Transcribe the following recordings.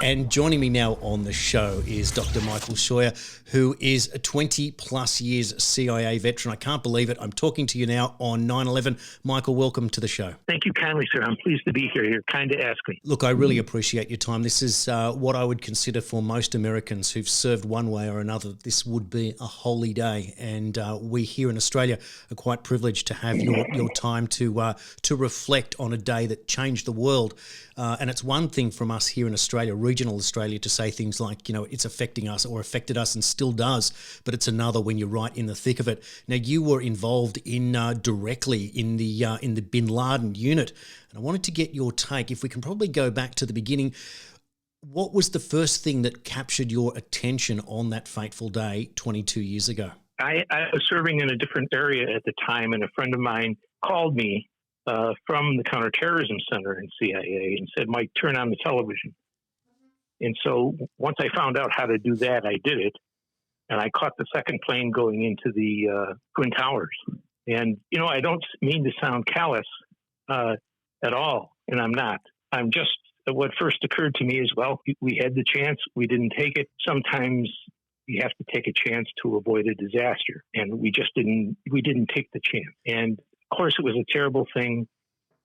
And joining me now on the show is Dr. Michael Scheuer, who is a 20-plus years CIA veteran. I can't believe it. I'm talking to you now on 9/11. Michael, welcome to the show. Thank you kindly, sir. I'm pleased to be here. You're kind to ask me. Look, I really appreciate your time. This is what I would consider for most Americans who've served one way or another. This would be a holy day. And we here in Australia are quite privileged to have your time to reflect on a day that changed the world. And it's one thing from us here in Australia, regional Australia, to say things like, it's affecting us or affected us and still does, but it's another when you're right in the thick of it. Now, you were involved in directly in the Bin Laden unit, and I wanted to get your take. If we can probably go back to the beginning, what was the first thing that captured your attention on that fateful day 22 years ago? I was serving in a different area at the time, and a friend of mine called me from the Counterterrorism Center in CIA and said, "Mike, turn on the television." And so once I found out how to do that, I did it. And I caught the second plane going into the Twin Towers. And, I don't mean to sound callous at all, and I'm not. I'm just, what first occurred to me is, well, we had the chance. We didn't take it. Sometimes you have to take a chance to avoid a disaster. And we didn't take the chance. And of course, it was a terrible thing.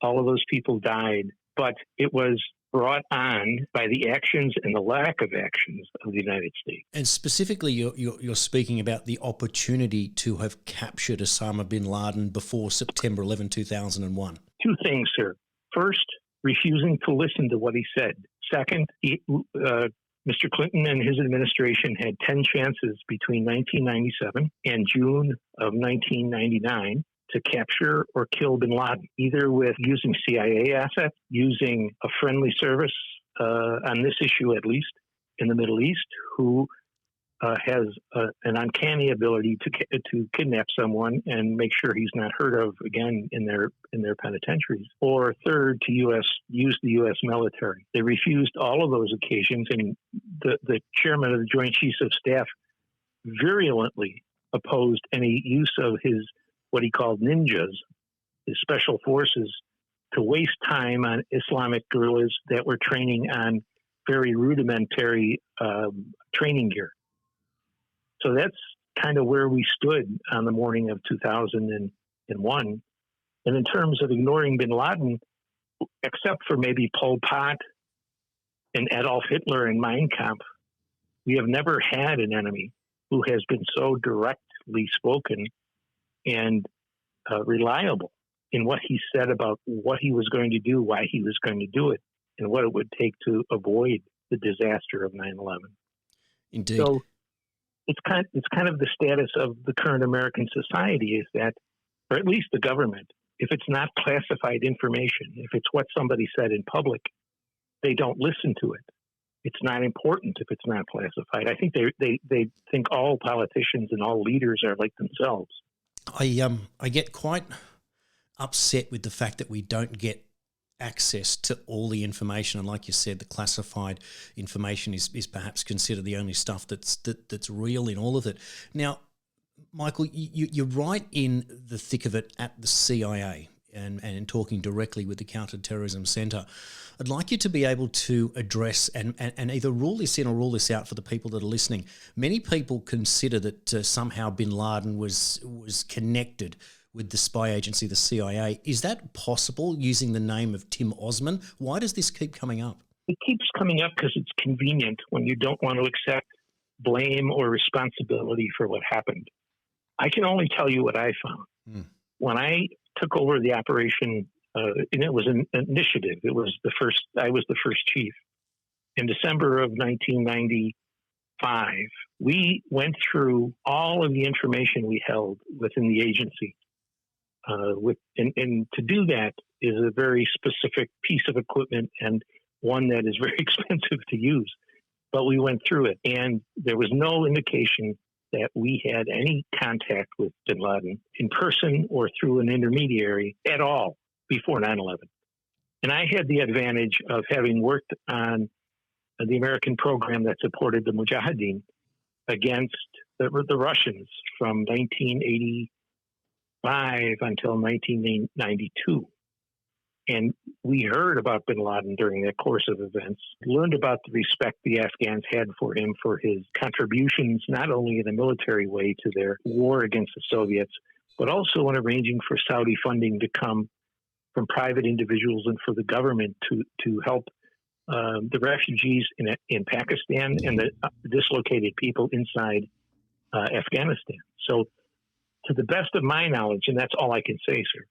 All of those people died, but it was brought on by the actions and the lack of actions of the United States. And specifically, you're speaking about the opportunity to have captured Osama Bin Laden before September 11, 2001. Two things, sir. First, refusing to listen to what he said. Second, Mr. Clinton and his administration had 10 chances between 1997 and June of 1999 to capture or kill Bin Laden, either with using CIA assets, using a friendly service on this issue, at least in the Middle East, who has an uncanny ability to kidnap someone and make sure he's not heard of again in their penitentiaries. Or third, to use the U.S. military. They refused all of those occasions, and the chairman of the Joint Chiefs of Staff virulently opposed any use of his what he called ninjas, his special forces, to waste time on Islamic guerrillas that were training on very rudimentary training gear. So that's kind of where we stood on the morning of 2001. And in terms of ignoring Bin Laden, except for maybe Pol Pot and Adolf Hitler and Mein Kampf, we have never had an enemy who has been so directly spoken and reliable in what he said about what he was going to do, why he was going to do it, and what it would take to avoid the disaster of 9/11. Indeed. So it's kind of the status of the current American society is that, or at least the government, if it's not classified information, if it's what somebody said in public, they don't listen to it. It's not important if it's not classified. I think they think all politicians and all leaders are like themselves. I get quite upset with the fact that we don't get access to all the information, and like you said, the classified information is perhaps considered the only stuff that's real in all of it. Now, Michael, you're right in the thick of it at the CIA and talking directly with the Counterterrorism Center. I'd like you to be able to address and either rule this in or rule this out for the people that are listening. Many people consider that somehow Bin Laden was connected with the spy agency, the CIA. Is that possible using the name of Tim Osman? Why does this keep coming up? It keeps coming up because it's convenient when you don't want to accept blame or responsibility for what happened. I can only tell you what I found. When I took over the operation, and it was an initiative. I was the first chief. In December of 1995, we went through all of the information we held within the agency. And to do that is a very specific piece of equipment and one that is very expensive to use. But we went through it, and there was no indication that we had any contact with Bin Laden in person or through an intermediary at all before 9/11. And I had the advantage of having worked on the American program that supported the Mujahideen against the Russians from 1985 until 1992. And we heard about bin Laden during that course of events, learned about the respect the Afghans had for him for his contributions, not only in a military way to their war against the Soviets, but also in arranging for Saudi funding to come from private individuals and for the government to help the refugees in Pakistan and the dislocated people inside Afghanistan. So to the best of my knowledge, and that's all I can say, sir,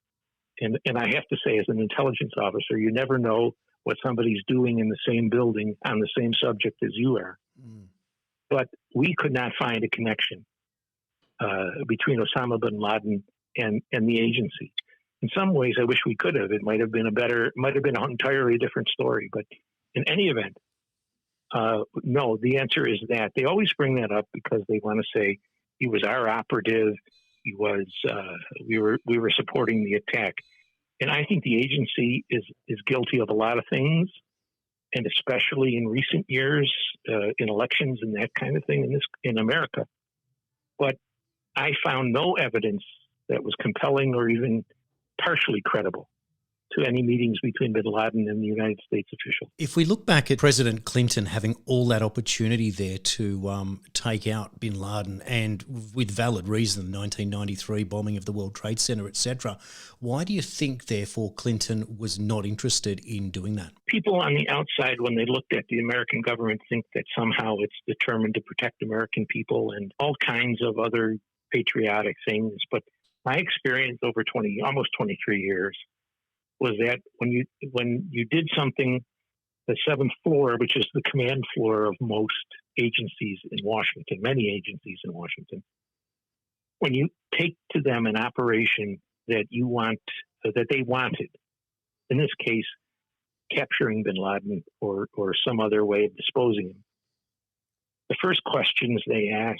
and I have to say, as an intelligence officer, you never know what somebody's doing in the same building on the same subject as you are. Mm. But we could not find a connection between Osama bin Laden and the agency. In some ways, I wish we could have. It might have been an entirely different story. But in any event, no, the answer is that. They always bring that up because they want to say he was our operative. He was, we were supporting the attack. And I think the agency is guilty of a lot of things, and especially in recent years, in elections and that kind of thing in America. But I found no evidence that was compelling or even partially credible to any meetings between bin Laden and the United States officials. If we look back at President Clinton having all that opportunity there to take out bin Laden, and with valid reason, the 1993 bombing of the World Trade Center, etc., why do you think, therefore, Clinton was not interested in doing that? People on the outside, when they looked at the American government, think that somehow it's determined to protect American people and all kinds of other patriotic things. But my experience over almost 23 years was that when you did something, the seventh floor, which is the command floor of most agencies in Washington, many agencies in Washington, when you take to them an operation that they wanted, in this case, capturing bin Laden or some other way of disposing him, the first questions they ask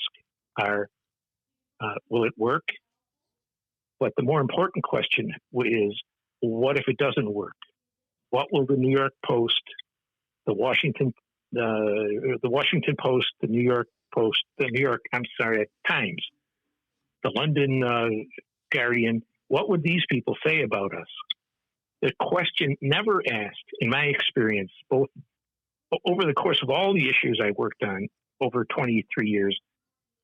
are, will it work? But the more important question is, what if it doesn't work? What will the New York Post, the Washington Post, the New York Times, the London Guardian, what would these people say about us? The question never asked, in my experience, both over the course of all the issues I worked on over 23 years,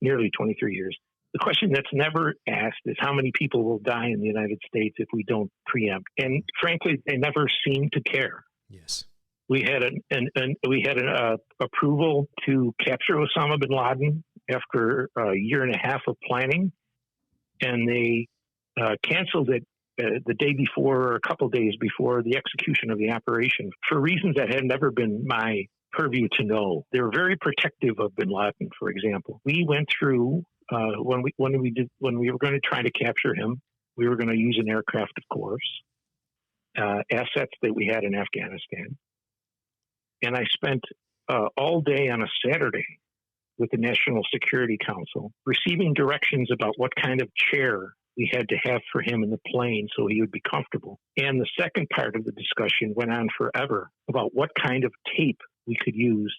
nearly 23 years, the question that's never asked is how many people will die in the United States if we don't preempt. And frankly, they never seem to care. Yes, we had an approval to capture Osama bin Laden after a year and a half of planning, and they canceled it the day before or a couple days before the execution of the operation for reasons that had never been my purview to know. They were very protective of bin Laden, for example. We went through. When we were going to try to capture him, we were going to use an aircraft, of course, assets that we had in Afghanistan. And I spent all day on a Saturday with the National Security Council, receiving directions about what kind of chair we had to have for him in the plane so he would be comfortable. And the second part of the discussion went on forever about what kind of tape we could use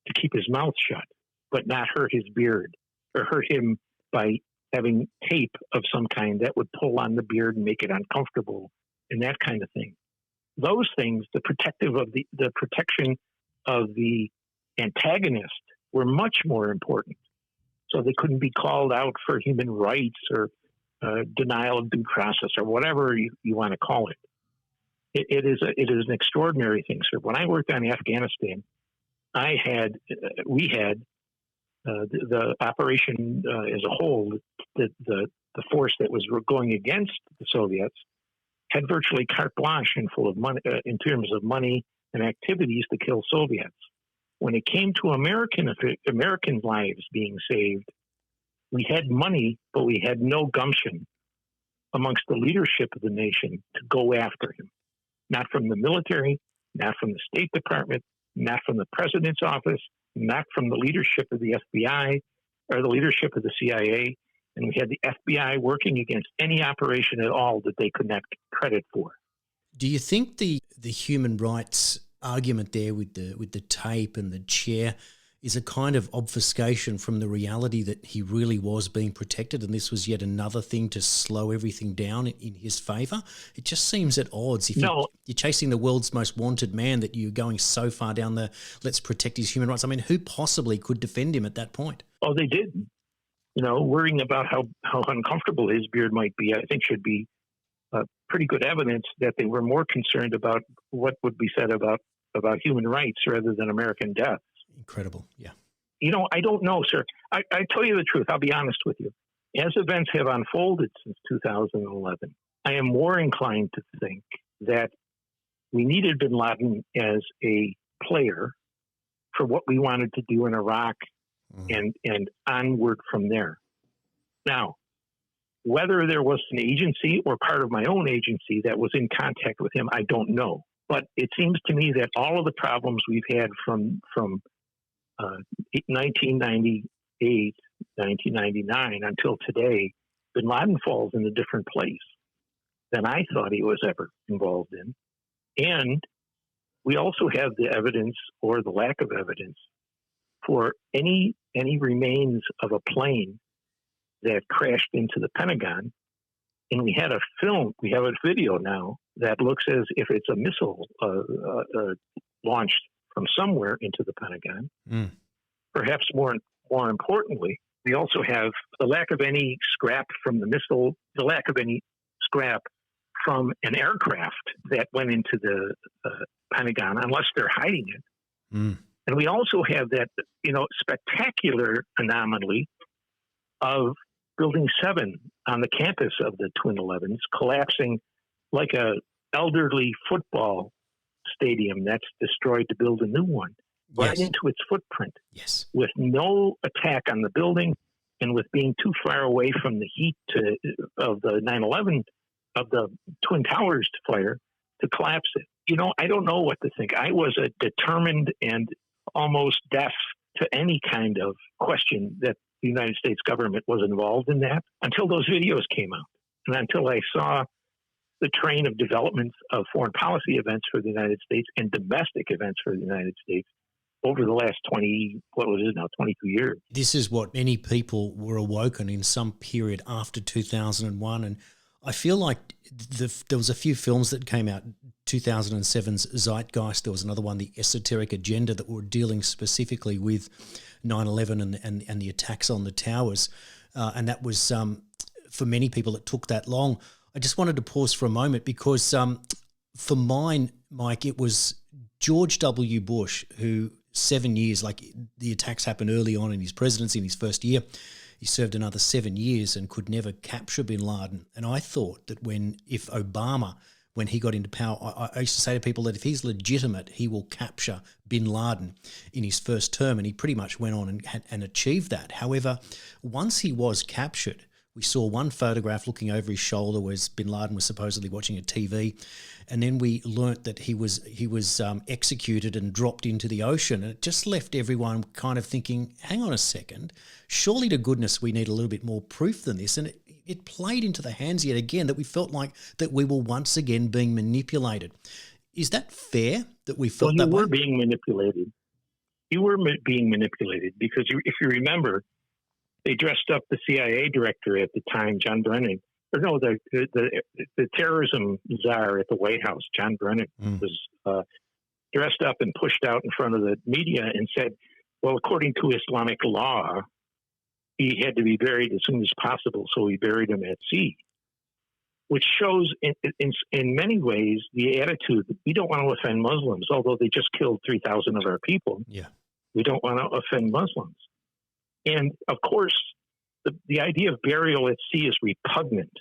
to keep his mouth shut, but not hurt his beard, or hurt him by having tape of some kind that would pull on the beard and make it uncomfortable and that kind of thing. Those things, the protection of the antagonist were much more important. So they couldn't be called out for human rights or denial of due process or whatever you want to call it. It is an extraordinary thing, sir. When I worked on Afghanistan, we had the operation as a whole, the force that was going against the Soviets had virtually carte blanche and full of money in terms of money and activities to kill Soviets. When it came to American lives being saved, we had money, but we had no gumption amongst the leadership of the nation to go after him. Not from the military, not from the State Department, not from the president's office, not from the leadership of the FBI or the leadership of the CIA. And we had the FBI working against any operation at all that they could not credit for. Do you think the human rights argument there with the tape and the chair is a kind of obfuscation from the reality that he really was being protected, and this was yet another thing to slow everything down in his favour. It just seems at odds. If you're chasing the world's most wanted man, that you're going so far down the let's protect his human rights. I mean, who possibly could defend him at that point? Oh, they did. You know, worrying about how uncomfortable his beard might be, I think should be pretty good evidence that they were more concerned about what would be said about human rights rather than American death. Incredible, yeah. You know, I don't know, sir. I tell you the truth. I'll be honest with you. As events have unfolded since 2011, I am more inclined to think that we needed Bin Laden as a player for what we wanted to do in Iraq and onward from there. Now, whether there was an agency or part of my own agency that was in contact with him, I don't know. But it seems to me that all of the problems we've had from 1998, 1999 until today, Bin Laden falls in a different place than I thought he was ever involved in. And we also have the evidence or the lack of evidence for any remains of a plane that crashed into the Pentagon. And we had a video now that looks as if it's a missile launched from somewhere into the Pentagon. Perhaps more importantly, we also have the lack of any scrap from the missile, the lack of any scrap from an aircraft that went into the Pentagon, unless they're hiding it. And we also have that, spectacular anomaly of Building 7 on the campus of the Twin 11s collapsing like a elderly football stadium that's destroyed to build a new one, right into its footprint, with no attack on the building and with being too far away from the heat of the 9/11 of the Twin Towers fire to collapse it. I don't know what to think. I was determined and almost deaf to any kind of question that the United States government was involved in that until those videos came out and until I saw the train of developments of foreign policy events for the United States and domestic events for the United States over the last 22 years. This is what many people were awoken in some period after 2001. And I feel like there was a few films that came out, 2007's Zeitgeist. There was another one, The Esoteric Agenda, that were dealing specifically with 9/11 and the attacks on the towers. And that was, for many people, it took that long. I just wanted to pause for a moment because for mine, Mike, it was George W. Bush who 7 years, like the attacks happened early on in his presidency in his first year. He served another 7 years and could never capture Bin Laden. And I thought that if Obama, when he got into power, I used to say to people that if he's legitimate, he will capture Bin Laden in his first term. And he pretty much went on and achieved that. However, once he was captured, we saw one photograph looking over his shoulder where Bin Laden was supposedly watching a TV. And then we learnt that he was executed and dropped into the ocean. And it just left everyone kind of thinking, hang on a second, surely to goodness we need a little bit more proof than this. And it played into the hands yet again that we felt like that we were once again being manipulated. Is that fair that we felt that way? You were being manipulated. You were being manipulated because if you remember, they dressed up the CIA director at the time, John Brennan. Or no, the terrorism czar at the White House, John Brennan, was dressed up and pushed out in front of the media and said, well, according to Islamic law, he had to be buried as soon as possible, so we buried him at sea, which shows in many ways the attitude that we don't want to offend Muslims, although they just killed 3,000 of our people. Yeah, we don't want to offend Muslims. And, of course, the idea of burial at sea is repugnant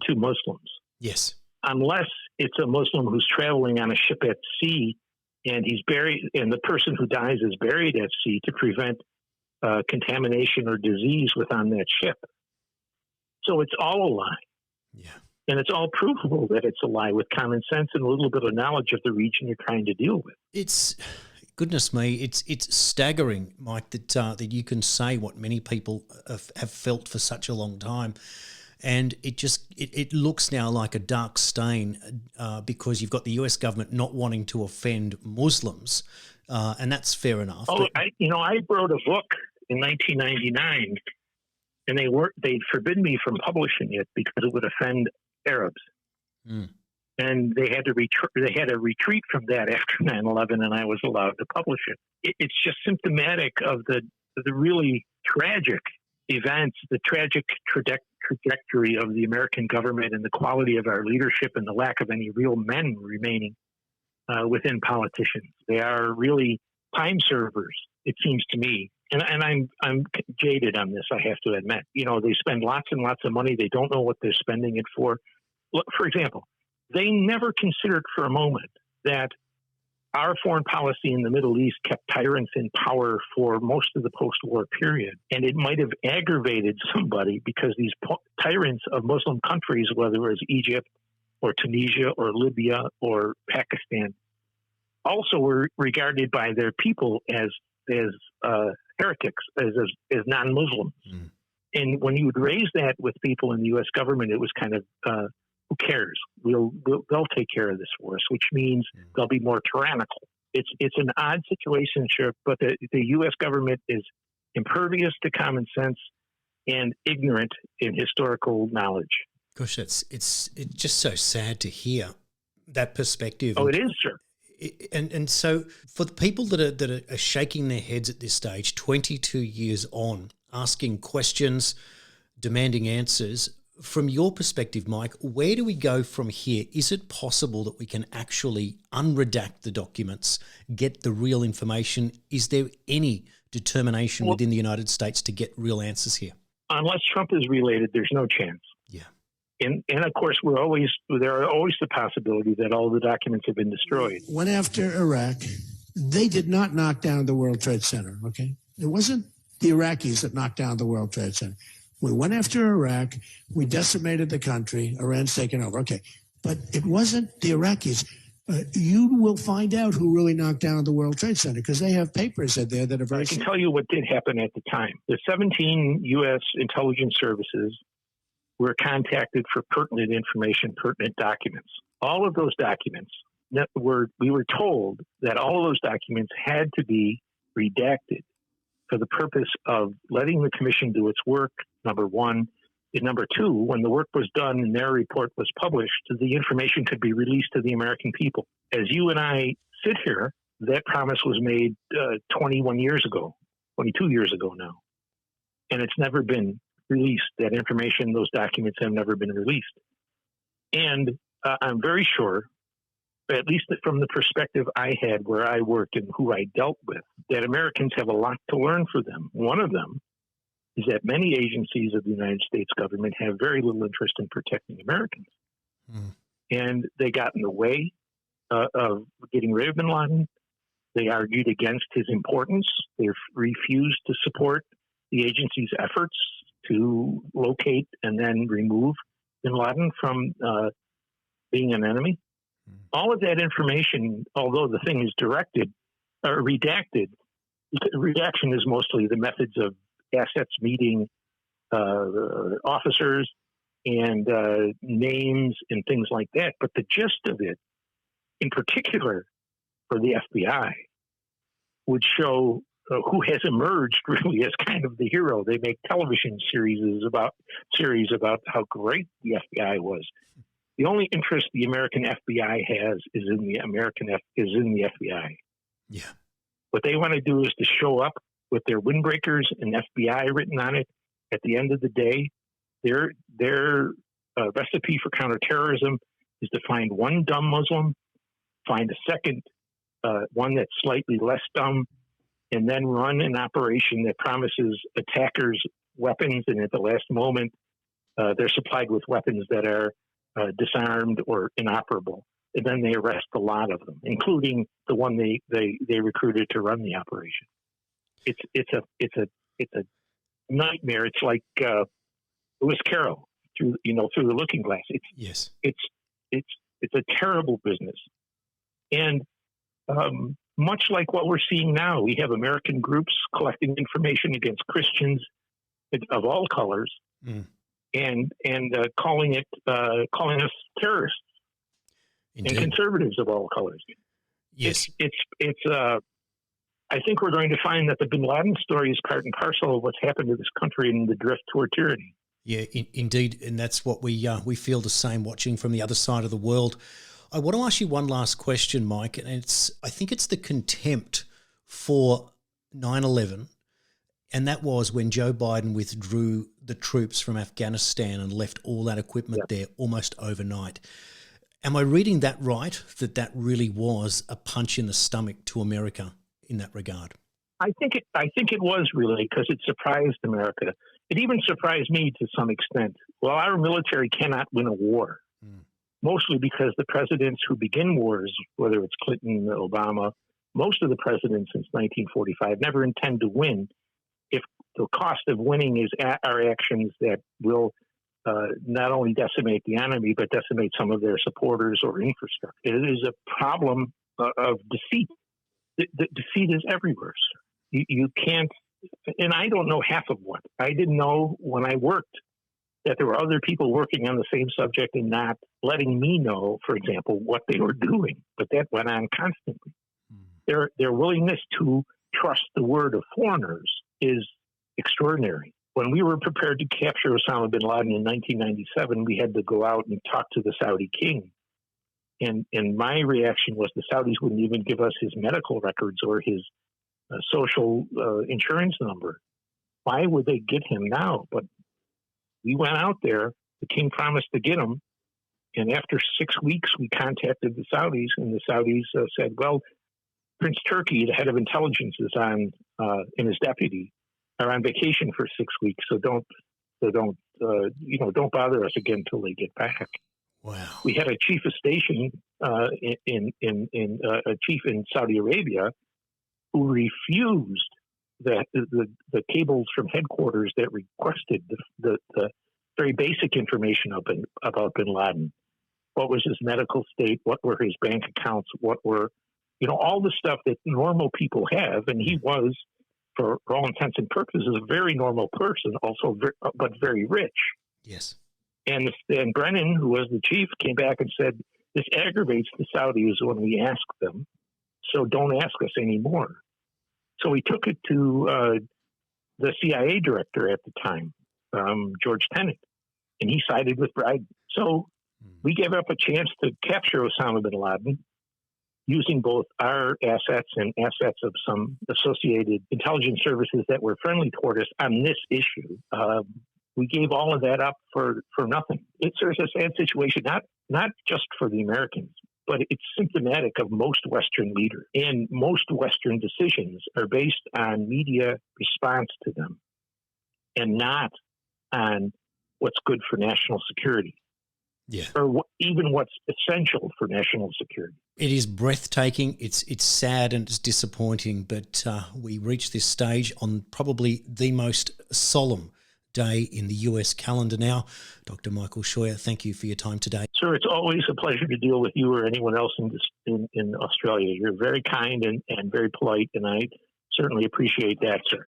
to Muslims. Yes. Unless it's a Muslim who's traveling on a ship at sea and he's buried, and the person who dies is buried at sea to prevent contamination or disease within that ship. So it's all a lie. Yeah. And it's all provable that it's a lie with common sense and a little bit of knowledge of the region you're trying to deal with. It's... Goodness me, it's staggering, Mike, that you can say what many people have felt for such a long time, and it looks now like a dark stain because you've got the US government not wanting to offend Muslims, and that's fair enough. Oh, I wrote a book in 1999, and they'd forbidden me from publishing it because it would offend Arabs. Mm. And they had to retreat from that after 9/11, and I was allowed to publish it. It's just symptomatic of the really tragic events, the tragic trajectory of the American government and the quality of our leadership and the lack of any real men remaining within politicians. They are really time servers, it seems to me. And I'm jaded on this, I have to admit. They spend lots and lots of money. They don't know what they're spending it for. Look, for example, they never considered for a moment that our foreign policy in the Middle East kept tyrants in power for most of the post-war period. And it might have aggravated somebody because these tyrants of Muslim countries, whether it was Egypt or Tunisia or Libya or Pakistan, also were regarded by their people as heretics, as non-Muslims. Mm. And when you would raise that with people in the U.S. government, it was kind of, who cares? They'll take care of this for us, which means they'll be more tyrannical. It's an odd situation, sure, but the U.S. government is impervious to common sense and ignorant in historical knowledge. Gosh, it's just so sad to hear that perspective. Oh, it is, sir. And so for the people that are shaking their heads at this stage, 22 years on, asking questions, demanding answers, from your perspective, Mike, where do we go from here? Is it possible that we can actually unredact the documents, get the real information? Is there any determination within the United States to get real answers here? Unless Trump is related, there's no chance. Yeah. And of course, there are always the possibility that all the documents have been destroyed. When after Iraq, they did not knock down the World Trade Center, okay? It wasn't the Iraqis that knocked down the World Trade Center. We went after Iraq. We decimated the country. Iran's taken over. Okay. But it wasn't the Iraqis. You will find out who really knocked down the World Trade Center because they have papers in there that are very... I can tell you what did happen at the time. The 17 U.S. intelligence services were contacted for pertinent information, pertinent documents. All of those documents, we were told that all of those documents had to be redacted for the purpose of letting the commission do its work, number one. And number two, when the work was done and their report was published, the information could be released to the American people. As you and I sit here, that promise was made 21 years ago, 22 years ago now. And it's never been released. That information, those documents have never been released. And I'm very sure, at least from the perspective I had where I worked and who I dealt with, that Americans have a lot to learn for them. One of them is that many agencies of the United States government have very little interest in protecting Americans. Mm. And they got in the way of getting rid of Bin Laden. They argued against his importance. They refused to support the agency's efforts to locate and then remove Bin Laden from being an enemy. Mm. All of that information, although the thing is redacted, redaction is mostly the methods of assets meeting officers and names and things like that. But the gist of it, in particular for the FBI, would show who has emerged really as kind of the hero. They make television series about how great the FBI was. The only interest the American FBI has is in the FBI. Yeah. What they want to do is to show up with their windbreakers and FBI written on it. At the end of the day, their recipe for counterterrorism is to find one dumb Muslim, find a second one that's slightly less dumb, and then run an operation that promises attackers weapons, and at the last moment, they're supplied with weapons that are disarmed or inoperable. And then they arrest a lot of them, including the one they recruited to run the operation. It's a nightmare. It's like Lewis Carroll through the Looking Glass. It's a terrible business, and much like what we're seeing now, we have American groups collecting information against Christians of all colors, and calling us terrorists. Indeed. And conservatives of all colors. Yes, it's I think we're going to find that the Bin Laden story is part and parcel of what's happened to this country and the drift toward tyranny. Yeah, indeed, and that's what we feel the same watching from the other side of the world. I want to ask you one last question, Mike, and I think it's the contempt for 9/11, and that was when Joe Biden withdrew the troops from Afghanistan and left all that equipment there almost overnight. Am I reading that right, that really was a punch in the stomach to America in that regard? I think it was really, because it surprised America. It even surprised me to some extent. Well, our military cannot win a war, mostly because the presidents who begin wars, whether it's Clinton or Obama, most of the presidents since 1945 never intend to win if the cost of winning is our actions that will not only decimate the enemy, but decimate some of their supporters or infrastructure. It is a problem of deceit. The deceit is everywhere, sir. You can't, and I don't know half of what. I didn't know when I worked that there were other people working on the same subject and not letting me know, for example, what they were doing. But that went on constantly. Their willingness to trust the word of foreigners is extraordinary. When we were prepared to capture Osama bin Laden in 1997, we had to go out and talk to the Saudi king. And my reaction was the Saudis wouldn't even give us his medical records or his social insurance number. Why would they get him now? But we went out there. The king promised to get him. And after 6 weeks, we contacted the Saudis, and the Saudis said, well, Prince Turki, the head of intelligence, is on, and his deputy are on vacation for 6 weeks. So don't bother us again until they get back. Wow. We had a chief of station a chief in Saudi Arabia who refused the cables from headquarters that requested the very basic information about bin Laden. What was his medical state? What were his bank accounts? What were, all the stuff that normal people have. And he was, for all intents and purposes, a very normal person, also, but very rich. Yes. And Brennan, who was the chief, came back and said, this aggravates the Saudis when we ask them, so don't ask us anymore. So he took it to the CIA director at the time, George Tenet, and he sided with Biden. So we gave up a chance to capture Osama bin Laden using both our assets and assets of some associated intelligence services that were friendly toward us on this issue. We gave all of that up for nothing. It's a sad situation, not just for the Americans, but it's symptomatic of most Western leaders. And most Western decisions are based on media response to them and not on what's good for national security. Yeah. Or even what's essential for national security. It is breathtaking. It's sad and it's disappointing, but we reach this stage on probably the most solemn day in the US calendar now. Dr. Michael Scheuer, thank you for your time today. Sir, it's always a pleasure to deal with you or anyone else in Australia. You're very kind and very polite, and I certainly appreciate that, sir.